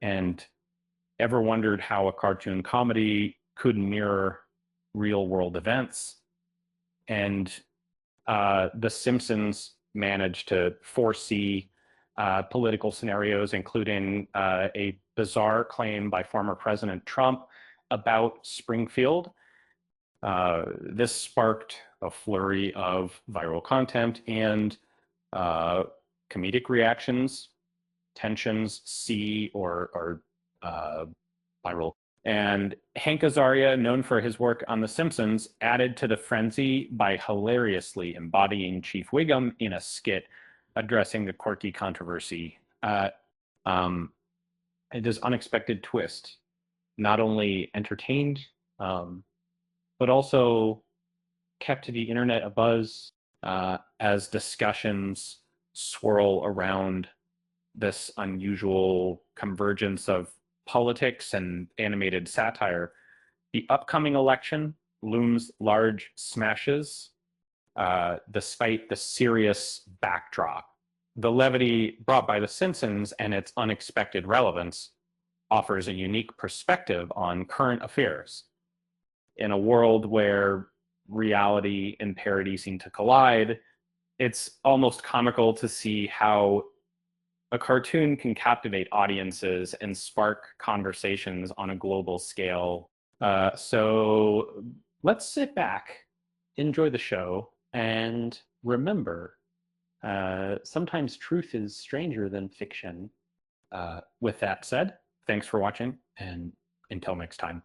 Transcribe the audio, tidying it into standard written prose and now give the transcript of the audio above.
And ever wondered how a cartoon comedy could mirror real world events? And The Simpsons managed to foresee political scenarios, including a bizarre claim by former President Trump about Springfield. This sparked a flurry of viral content and comedic reactions, tensions, or viral. And Hank Azaria, known for his work on The Simpsons, added to the frenzy by hilariously embodying Chief Wiggum in a skit addressing the quirky controversy. Um, this unexpected twist not only entertained, but also kept the internet abuzz as discussions swirl around this unusual convergence of politics and animated satire. The upcoming election looms large smashes despite the serious backdrop. The levity brought by The Simpsons and its unexpected relevance offers a unique perspective on current affairs. In a world where reality and parody seem to collide, it's almost comical to see how a cartoon can captivate audiences and spark conversations on a global scale. So let's sit back, enjoy the show, and remember, sometimes truth is stranger than fiction. With that said, thanks for watching, and until next time.